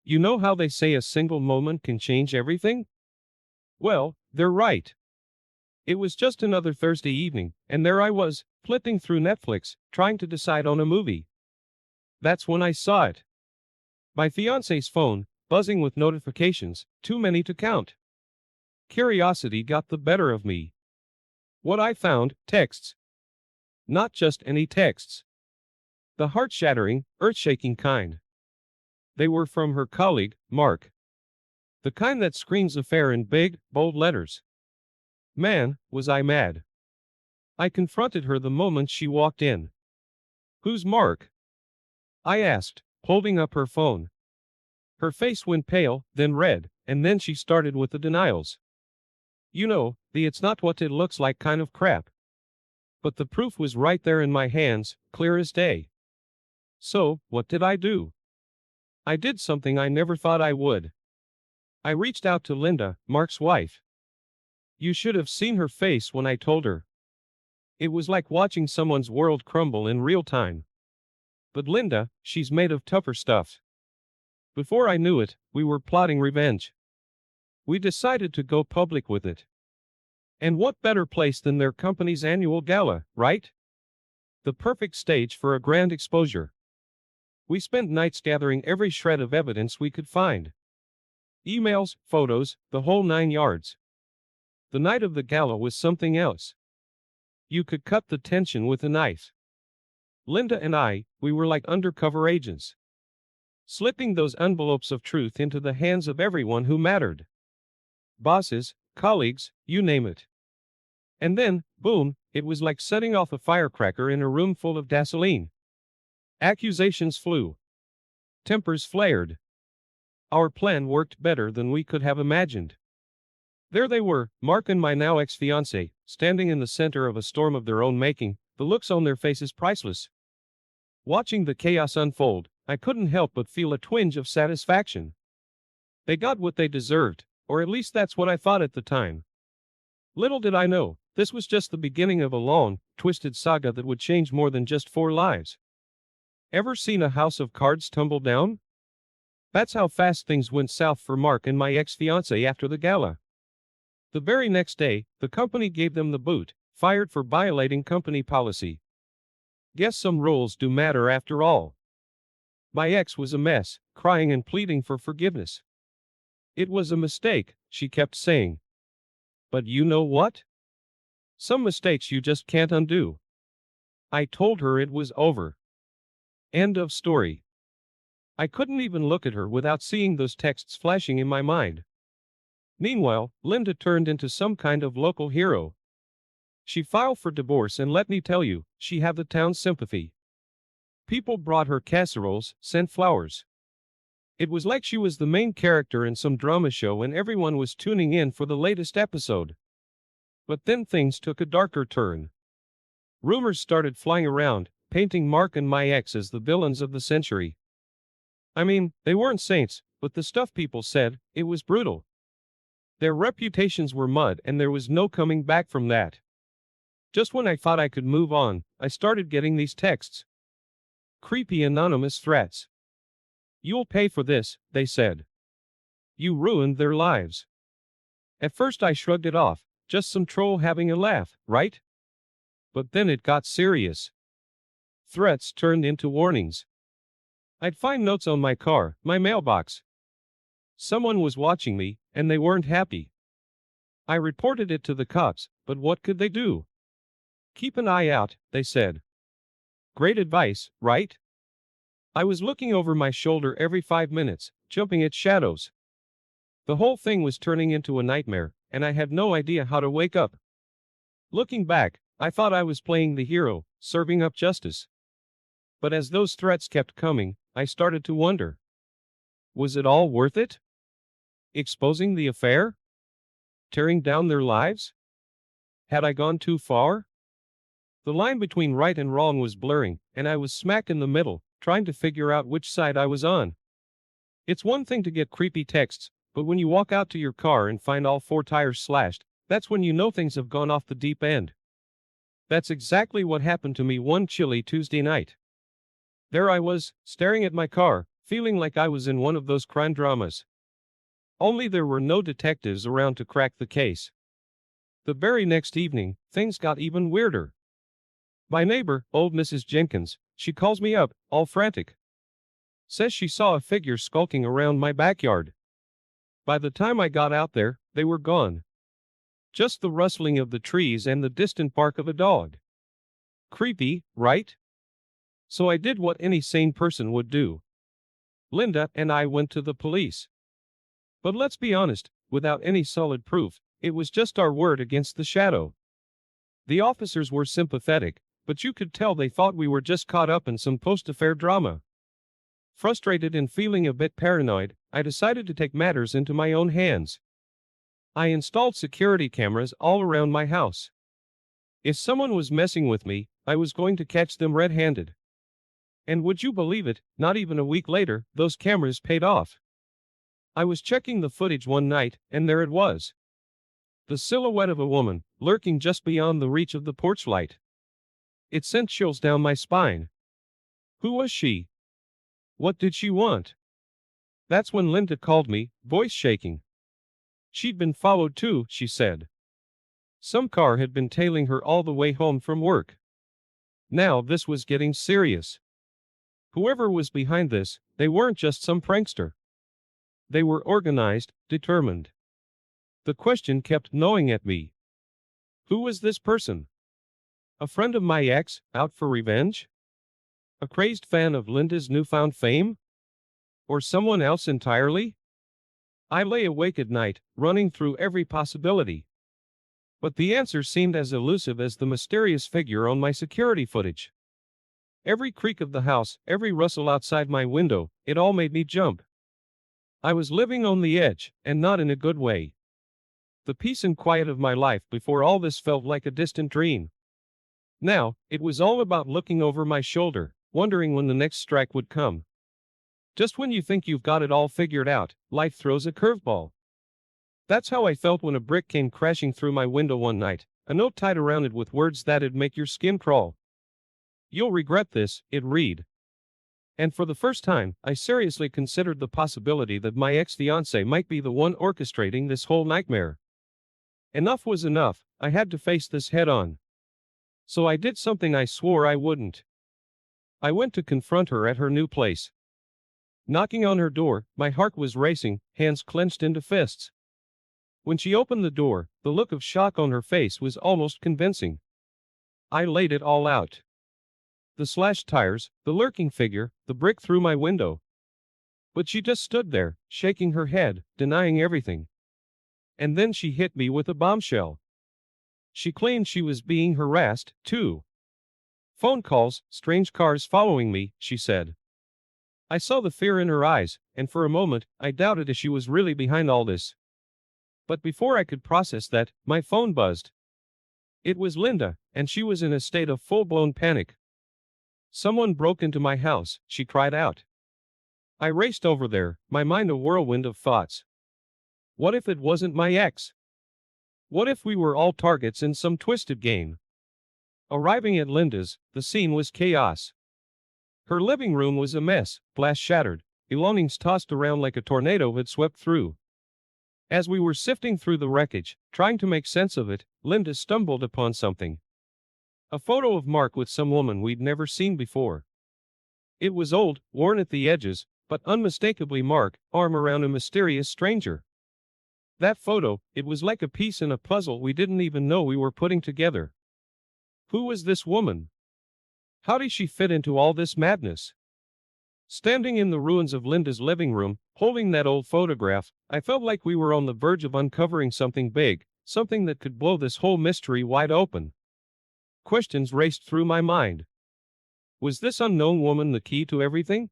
You know how they say a single moment can change everything? Well, they're right. It was just another Thursday evening, and there I was, flipping through Netflix, trying to decide on a movie. That's when I saw it. My fiancé's phone, buzzing with notifications, too many to count. Curiosity got the better of me. What I found, texts. Not just any texts. The heart-shattering, earth-shaking kind. They were from her colleague, Mark. The kind that screams affair in big, bold letters. Man, was I mad. I confronted her the moment she walked in. "Who's Mark?" I asked, holding up her phone. Her face went pale, then red, and then she started with the denials. You know, the "it's not what it looks like" kind of crap. But the proof was right there in my hands, clear as day. So, what did I do? I did something I never thought I would. I reached out to Linda, Mark's wife. You should have seen her face when I told her. It was like watching someone's world crumble in real time. But Linda, she's made of tougher stuff. Before I knew it, we were plotting revenge. We decided to go public with it. And what better place than their company's annual gala, right? The perfect stage for a grand exposure. We spent nights gathering every shred of evidence we could find. Emails, photos, the whole 9 yards. The night of the gala was something else. You could cut the tension with a knife. Linda and I, we were like undercover agents. Slipping those envelopes of truth into the hands of everyone who mattered. Bosses, colleagues, you name it. And then, boom, it was like setting off a firecracker in a room full of gasoline. Accusations flew. Tempers flared. Our plan worked better than we could have imagined. There they were, Mark and my now ex-fiancé, standing in the center of a storm of their own making, the looks on their faces priceless. Watching the chaos unfold, I couldn't help but feel a twinge of satisfaction. They got what they deserved, or at least that's what I thought at the time. Little did I know, this was just the beginning of a long, twisted saga that would change more than just 4 lives. Ever seen a house of cards tumble down? That's how fast things went south for Mark and my ex-fiancé after the gala. The very next day, the company gave them the boot, fired for violating company policy. Guess some rules do matter after all. My ex was a mess, crying and pleading for forgiveness. It was a mistake, she kept saying. But you know what? Some mistakes you just can't undo. I told her it was over. End of story. I couldn't even look at her without seeing those texts flashing in my mind. Meanwhile, Linda turned into some kind of local hero. She filed for divorce, and let me tell you, she had the town's sympathy. People brought her casseroles, sent flowers. It was like she was the main character in some drama show and everyone was tuning in for the latest episode. But then things took a darker turn. Rumors started flying around, painting Mark and my ex as the villains of the century. I mean, they weren't saints, but the stuff people said, it was brutal. Their reputations were mud and there was no coming back from that. Just when I thought I could move on, I started getting these texts. Creepy anonymous threats. You'll pay for this, they said. You ruined their lives. At first I shrugged it off, just some troll having a laugh, right? But then it got serious. Threats turned into warnings. I'd find notes on my car, my mailbox. Someone was watching me, and they weren't happy. I reported it to the cops, but what could they do? Keep an eye out, they said. Great advice, right? I was looking over my shoulder every 5 minutes, jumping at shadows. The whole thing was turning into a nightmare, and I had no idea how to wake up. Looking back, I thought I was playing the hero, serving up justice. But as those threats kept coming, I started to wonder. Was it all worth it? Exposing the affair? Tearing down their lives? Had I gone too far? The line between right and wrong was blurring, and I was smack in the middle, trying to figure out which side I was on. It's one thing to get creepy texts, but when you walk out to your car and find all 4 tires slashed, that's when you know things have gone off the deep end. That's exactly what happened to me one chilly Tuesday night. There I was, staring at my car, feeling like I was in one of those crime dramas. Only there were no detectives around to crack the case. The very next evening, things got even weirder. My neighbor, old Mrs. Jenkins, she calls me up, all frantic. Says she saw a figure skulking around my backyard. By the time I got out there, they were gone. Just the rustling of the trees and the distant bark of a dog. Creepy, right? So I did what any sane person would do. Linda and I went to the police. But let's be honest, without any solid proof, it was just our word against the shadow. The officers were sympathetic, but you could tell they thought we were just caught up in some post-affair drama. Frustrated and feeling a bit paranoid, I decided to take matters into my own hands. I installed security cameras all around my house. If someone was messing with me, I was going to catch them red-handed. And would you believe it, not even a week later, those cameras paid off. I was checking the footage one night, and there it was. The silhouette of a woman, lurking just beyond the reach of the porch light. It sent chills down my spine. Who was she? What did she want? That's when Linda called me, voice shaking. She'd been followed too, she said. Some car had been tailing her all the way home from work. Now this was getting serious. Whoever was behind this, they weren't just some prankster. They were organized, determined. The question kept gnawing at me. Who was this person? A friend of my ex, out for revenge? A crazed fan of Linda's newfound fame? Or someone else entirely? I lay awake at night, running through every possibility. But the answer seemed as elusive as the mysterious figure on my security footage. Every creak of the house, every rustle outside my window, it all made me jump. I was living on the edge, and not in a good way. The peace and quiet of my life before all this felt like a distant dream. Now, it was all about looking over my shoulder, wondering when the next strike would come. Just when you think you've got it all figured out, life throws a curveball. That's how I felt when a brick came crashing through my window one night, a note tied around it with words that'd make your skin crawl. You'll regret this, it read. And for the first time, I seriously considered the possibility that my ex-fiancé might be the one orchestrating this whole nightmare. Enough was enough, I had to face this head-on. So I did something I swore I wouldn't. I went to confront her at her new place. Knocking on her door, my heart was racing, hands clenched into fists. When she opened the door, the look of shock on her face was almost convincing. I laid it all out. The slashed tires, the lurking figure, the brick through my window. But she just stood there, shaking her head, denying everything. And then she hit me with a bombshell. She claimed she was being harassed, too. Phone calls, strange cars following me, she said. I saw the fear in her eyes, and for a moment, I doubted if she was really behind all this. But before I could process that, my phone buzzed. It was Linda, and she was in a state of full-blown panic. Someone broke into my house, she cried out. I raced over there, my mind a whirlwind of thoughts. What if it wasn't my ex? What if we were all targets in some twisted game? Arriving at Linda's, the scene was chaos. Her living room was a mess, glass shattered, belongings tossed around like a tornado had swept through. As we were sifting through the wreckage, trying to make sense of it, Linda stumbled upon something. A photo of Mark with some woman we'd never seen before. It was old, worn at the edges, but unmistakably Mark, arm around a mysterious stranger. That photo, it was like a piece in a puzzle we didn't even know we were putting together. Who was this woman? How did she fit into all this madness? Standing in the ruins of Linda's living room, holding that old photograph, I felt like we were on the verge of uncovering something big, something that could blow this whole mystery wide open. Questions raced through my mind. Was this unknown woman the key to everything?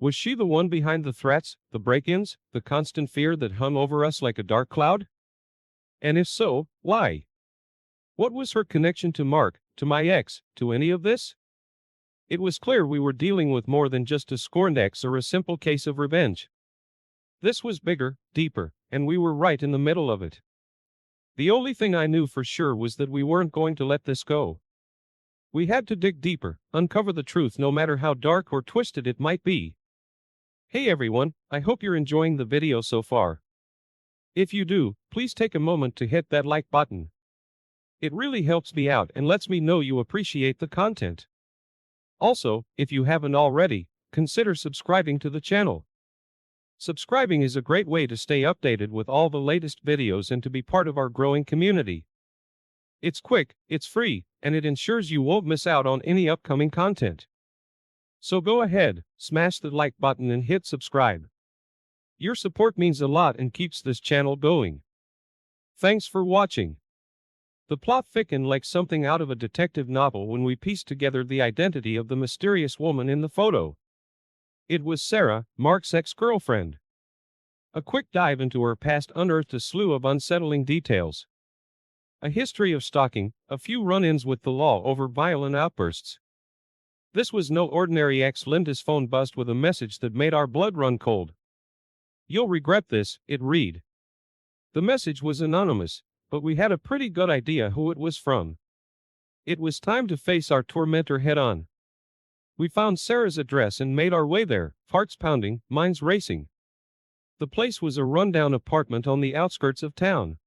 Was she the one behind the threats, the break-ins, the constant fear that hung over us like a dark cloud? And if so, why? What was her connection to Mark, to my ex, to any of this? It was clear we were dealing with more than just a scorned ex or a simple case of revenge. This was bigger, deeper, and we were right in the middle of it. The only thing I knew for sure was that we weren't going to let this go. We had to dig deeper, uncover the truth no matter how dark or twisted it might be. Hey everyone, I hope you're enjoying the video so far. If you do, please take a moment to hit that like button. It really helps me out and lets me know you appreciate the content. Also, if you haven't already, consider subscribing to the channel. Subscribing is a great way to stay updated with all the latest videos and to be part of our growing community. It's quick, it's free, and it ensures you won't miss out on any upcoming content. So go ahead, smash the like button and hit subscribe. Your support means a lot and keeps this channel going. Thanks for watching. The plot thickened like something out of a detective novel when we pieced together the identity of the mysterious woman in the photo. It was Sarah, Mark's ex-girlfriend. A quick dive into her past unearthed a slew of unsettling details. A history of stalking, a few run-ins with the law over violent outbursts. This was no ordinary ex. Linda's phone buzzed with a message that made our blood run cold. "You'll regret this," it read. The message was anonymous, but we had a pretty good idea who it was from. It was time to face our tormentor head-on. We found Sarah's address and made our way there, hearts pounding, minds racing. The place was a rundown apartment on the outskirts of town.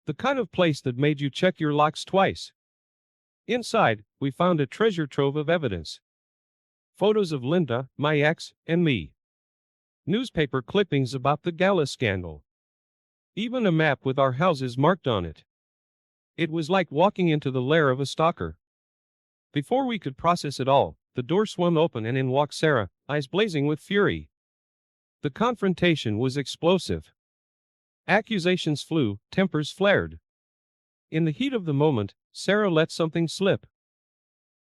The kind of place that made you check your locks twice. Inside, we found a treasure trove of evidence. Photos of Linda, my ex, and me. Newspaper clippings about the gala scandal. Even a map with our houses marked on it. It was like walking into the lair of a stalker. Before we could process it all, the door swung open and in walked Sarah, eyes blazing with fury. The confrontation was explosive. Accusations flew, tempers flared. In the heat of the moment, Sarah let something slip.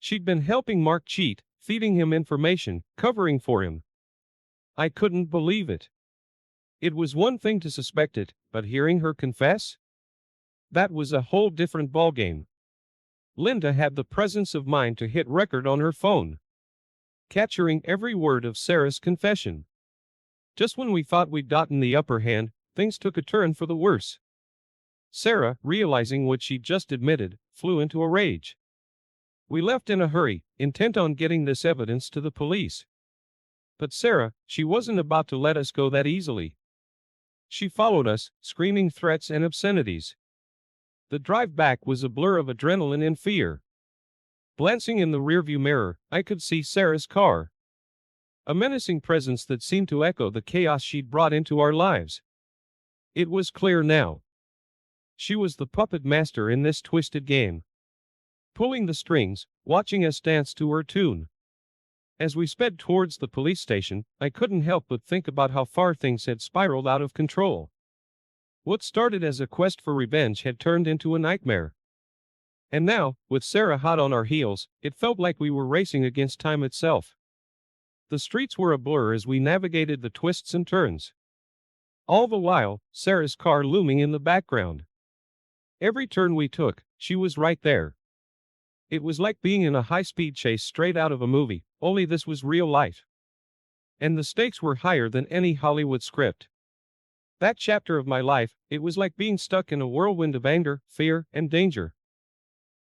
She'd been helping Mark cheat, feeding him information, covering for him. I couldn't believe it. It was one thing to suspect it, but hearing her confess? That was a whole different ballgame. Linda had the presence of mind to hit record on her phone, capturing every word of Sarah's confession. Just when we thought we'd gotten the upper hand, things took a turn for the worse. Sarah, realizing what she'd just admitted, flew into a rage. We left in a hurry, intent on getting this evidence to the police. But Sarah, she wasn't about to let us go that easily. She followed us, screaming threats and obscenities. The drive back was a blur of adrenaline and fear. Glancing in the rearview mirror, I could see Sarah's car. A menacing presence that seemed to echo the chaos she'd brought into our lives. It was clear now. She was the puppet master in this twisted game. Pulling the strings, watching us dance to her tune. As we sped towards the police station, I couldn't help but think about how far things had spiraled out of control. What started as a quest for revenge had turned into a nightmare. And now, with Sarah hot on our heels, it felt like we were racing against time itself. The streets were a blur as we navigated the twists and turns. All the while, Sarah's car looming in the background. Every turn we took, she was right there. It was like being in a high-speed chase straight out of a movie, only this was real life. And the stakes were higher than any Hollywood script. That chapter of my life, it was like being stuck in a whirlwind of anger, fear, and danger.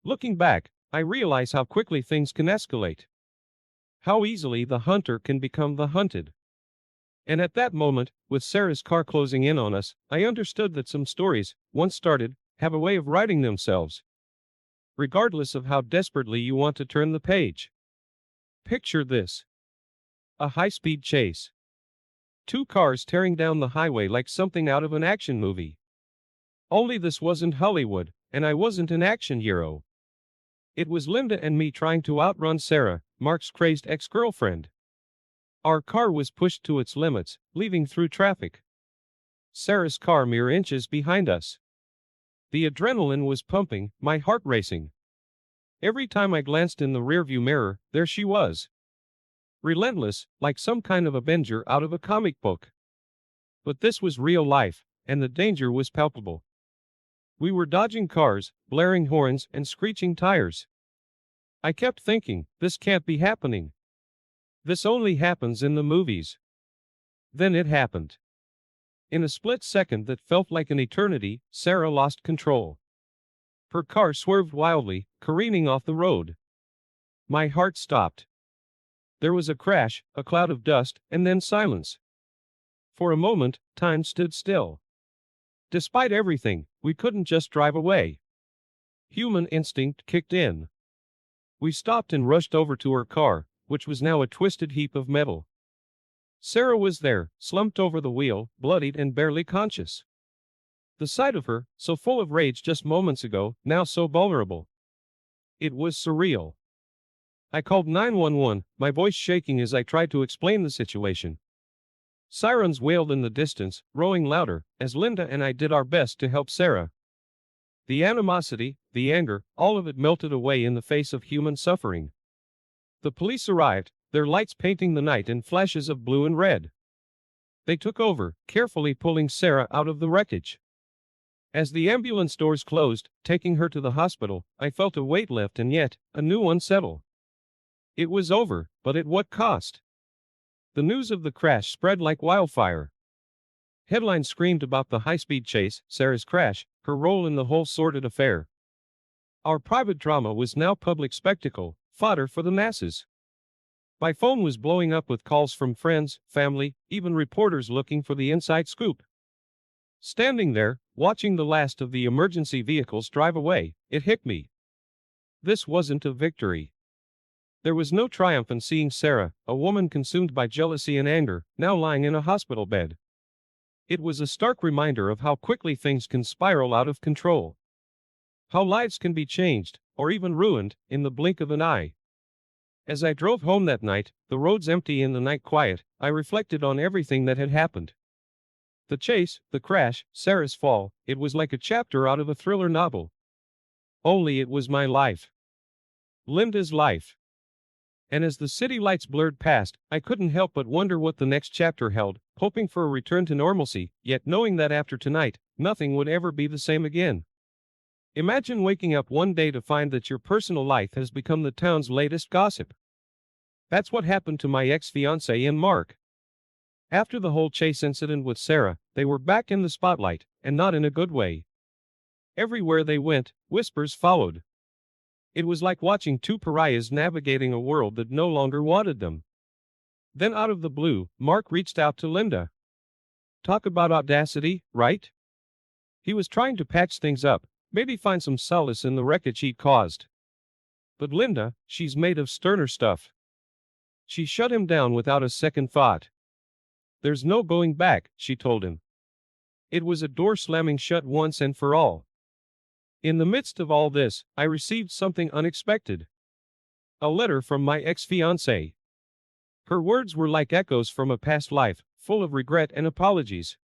Looking back, I realize how quickly things can escalate. How easily the hunter can become the hunted. And at that moment, with Sarah's car closing in on us, I understood that some stories, once started, have a way of writing themselves. Regardless of how desperately you want to turn the page. Picture this. A high-speed chase. Two cars tearing down the highway like something out of an action movie. Only this wasn't Hollywood, and I wasn't an action hero. It was Linda and me trying to outrun Sarah, Mark's crazed ex-girlfriend. Our car was pushed to its limits, leaving through traffic. Sarah's car mere inches behind us. The adrenaline was pumping, my heart racing. Every time I glanced in the rearview mirror, there she was. Relentless, like some kind of avenger out of a comic book. But this was real life, and the danger was palpable. We were dodging cars, blaring horns, and screeching tires. I kept thinking, this can't be happening. This only happens in the movies. Then it happened. In a split second that felt like an eternity, Sarah lost control. Her car swerved wildly, careening off the road. My heart stopped. There was a crash, a cloud of dust, and then silence. For a moment, time stood still. Despite everything, we couldn't just drive away. Human instinct kicked in. We stopped and rushed over to her car, which was now a twisted heap of metal. Sarah was there, slumped over the wheel, bloodied and barely conscious. The sight of her, so full of rage just moments ago, now so vulnerable. It was surreal. I called 911, my voice shaking as I tried to explain the situation. Sirens wailed in the distance, growing louder, as Linda and I did our best to help Sarah. The animosity, the anger, all of it melted away in the face of human suffering. The police arrived, their lights painting the night in flashes of blue and red. They took over, carefully pulling Sarah out of the wreckage. As the ambulance doors closed, taking her to the hospital, I felt a weight lift and yet, a new one settle. It was over, but at what cost? The news of the crash spread like wildfire. Headlines screamed about the high-speed chase, Sarah's crash, her role in the whole sordid affair. Our private drama was now public spectacle, fodder for the masses. My phone was blowing up with calls from friends, family, even reporters looking for the inside scoop. Standing there, watching the last of the emergency vehicles drive away, it hit me. This wasn't a victory. There was no triumph in seeing Sarah, a woman consumed by jealousy and anger, now lying in a hospital bed. It was a stark reminder of how quickly things can spiral out of control. How lives can be changed, or even ruined, in the blink of an eye. As I drove home that night, the roads empty and the night quiet, I reflected on everything that had happened. The chase, the crash, Sarah's fall, it was like a chapter out of a thriller novel. Only it was my life. Linda's life. And as the city lights blurred past, I couldn't help but wonder what the next chapter held, hoping for a return to normalcy, yet knowing that after tonight, nothing would ever be the same again. Imagine waking up one day to find that your personal life has become the town's latest gossip. That's what happened to my ex-fiancé and Mark. After the whole chase incident with Sarah, they were back in the spotlight, and not in a good way. Everywhere they went, whispers followed. It was like watching two pariahs navigating a world that no longer wanted them. Then out of the blue, Mark reached out to Linda. Talk about audacity, right? He was trying to patch things up, maybe find some solace in the wreckage he'd caused. But Linda, she's made of sterner stuff. She shut him down without a second thought. There's no going back, she told him. It was a door slamming shut once and for all. In the midst of all this, I received something unexpected. A letter from my ex-fiancée. Her words were like echoes from a past life, full of regret and apologies.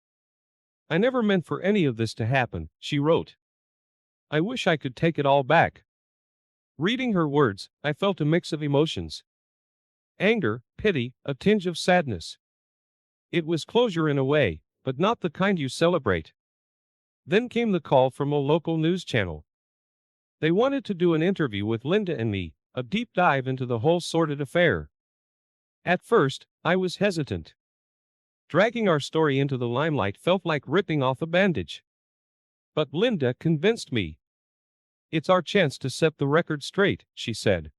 I never meant for any of this to happen, she wrote. I wish I could take it all back. Reading her words, I felt a mix of emotions. Anger, pity, a tinge of sadness. It was closure in a way, but not the kind you celebrate. Then came the call from a local news channel. They wanted to do an interview with Linda and me, a deep dive into the whole sordid affair. At first, I was hesitant. Dragging our story into the limelight felt like ripping off a bandage. But Linda convinced me. It's our chance to set the record straight, she said.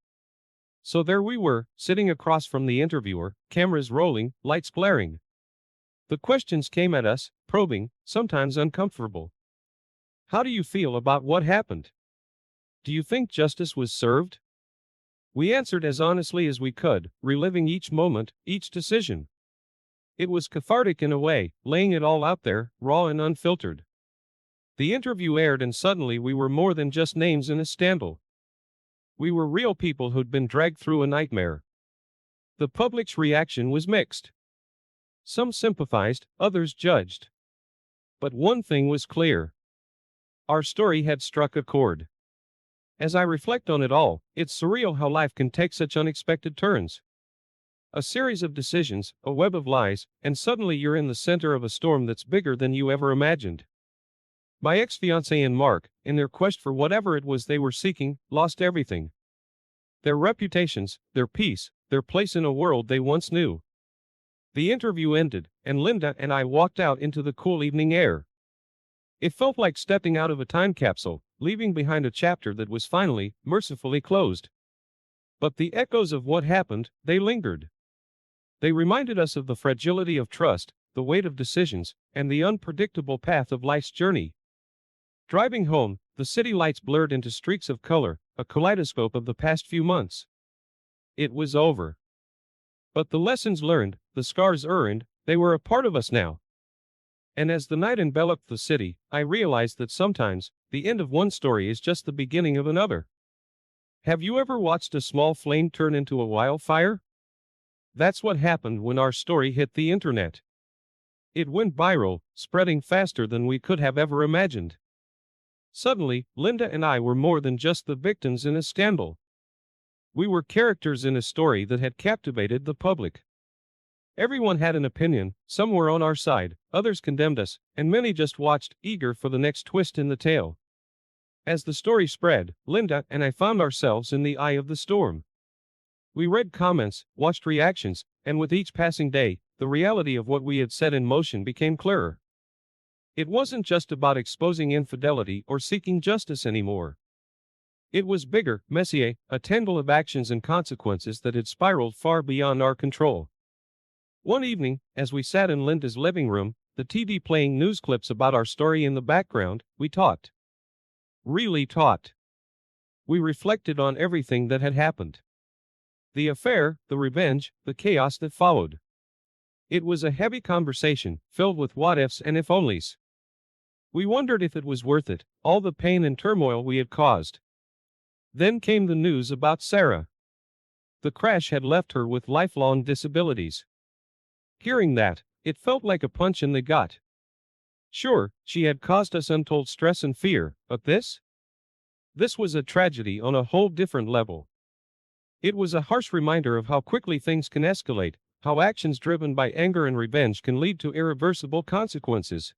So there we were, sitting across from the interviewer, cameras rolling, lights glaring. The questions came at us, probing, sometimes uncomfortable. How do you feel about what happened? Do you think justice was served? We answered as honestly as we could, reliving each moment, each decision. It was cathartic in a way, laying it all out there, raw and unfiltered. The interview aired and suddenly we were more than just names in a scandal. We were real people who'd been dragged through a nightmare. The public's reaction was mixed. Some sympathized, others judged. But one thing was clear. Our story had struck a chord. As I reflect on it all, it's surreal how life can take such unexpected turns. A series of decisions, a web of lies, and suddenly you're in the center of a storm that's bigger than you ever imagined. My ex-fiancé and Mark, in their quest for whatever it was they were seeking, lost everything. Their reputations, their peace, their place in a world they once knew. The interview ended, and Linda and I walked out into the cool evening air. It felt like stepping out of a time capsule, leaving behind a chapter that was finally, mercifully closed. But the echoes of what happened, they lingered. They reminded us of the fragility of trust, the weight of decisions, and the unpredictable path of life's journey. Driving home, the city lights blurred into streaks of color, a kaleidoscope of the past few months. It was over. But the lessons learned, the scars earned, they were a part of us now. And as the night enveloped the city, I realized that sometimes, the end of one story is just the beginning of another. Have you ever watched a small flame turn into a wildfire? That's what happened when our story hit the internet. It went viral, spreading faster than we could have ever imagined. Suddenly, Linda and I were more than just the victims in a scandal. We were characters in a story that had captivated the public. Everyone had an opinion, some were on our side, others condemned us, and many just watched, eager for the next twist in the tale. As the story spread, Linda and I found ourselves in the eye of the storm. We read comments, watched reactions, and with each passing day, the reality of what we had set in motion became clearer. It wasn't just about exposing infidelity or seeking justice anymore. It was bigger, messier, a tangle of actions and consequences that had spiraled far beyond our control. One evening, as we sat in Linda's living room, the TV playing news clips about our story in the background, we talked. Really talked. We reflected on everything that had happened. The affair, the revenge, the chaos that followed. It was a heavy conversation, filled with what-ifs and if-onlys. We wondered if it was worth it, all the pain and turmoil we had caused. Then came the news about Sarah. The crash had left her with lifelong disabilities. Hearing that, it felt like a punch in the gut. Sure, she had caused us untold stress and fear, but this? This was a tragedy on a whole different level. It was a harsh reminder of how quickly things can escalate, how actions driven by anger and revenge can lead to irreversible consequences.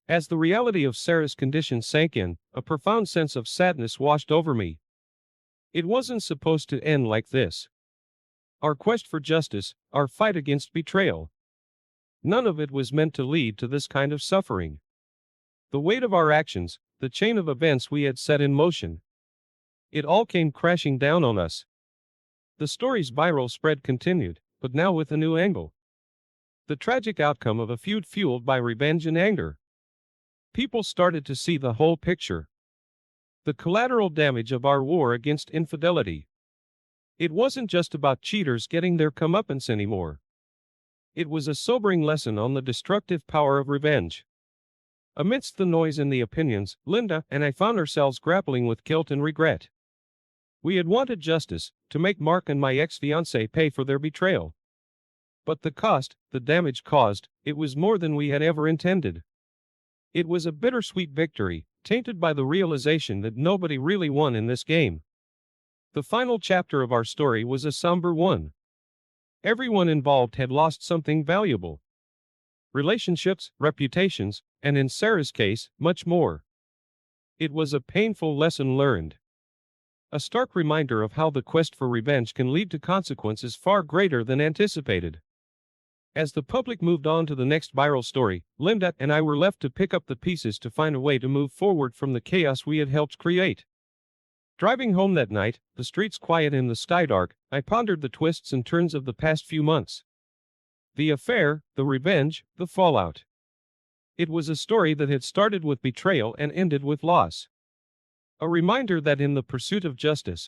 As the reality of Sarah's condition sank in, a profound sense of sadness washed over me. It wasn't supposed to end like this. Our quest for justice, our fight against betrayal. None of it was meant to lead to this kind of suffering. The weight of our actions, the chain of events we had set in motion. It all came crashing down on us. The story's viral spread continued, but now with a new angle. The tragic outcome of a feud fueled by revenge and anger. People started to see the whole picture. The collateral damage of our war against infidelity. It wasn't just about cheaters getting their comeuppance anymore. It was a sobering lesson on the destructive power of revenge. Amidst the noise and the opinions, Linda and I found ourselves grappling with guilt and regret. We had wanted justice, to make Mark and my ex-fiancé pay for their betrayal. But the cost, the damage caused, it was more than we had ever intended. It was a bittersweet victory, tainted by the realization that nobody really won in this game. The final chapter of our story was a somber one. Everyone involved had lost something valuable. Relationships, reputations, and in Sarah's case, much more. It was a painful lesson learned. A stark reminder of how the quest for revenge can lead to consequences far greater than anticipated. As the public moved on to the next viral story, Linda and I were left to pick up the pieces to find a way to move forward from the chaos we had helped create. Driving home that night, the streets quiet and the sky dark, I pondered the twists and turns of the past few months. The affair, the revenge, the fallout. It was a story that had started with betrayal and ended with loss. A reminder that in the pursuit of justice,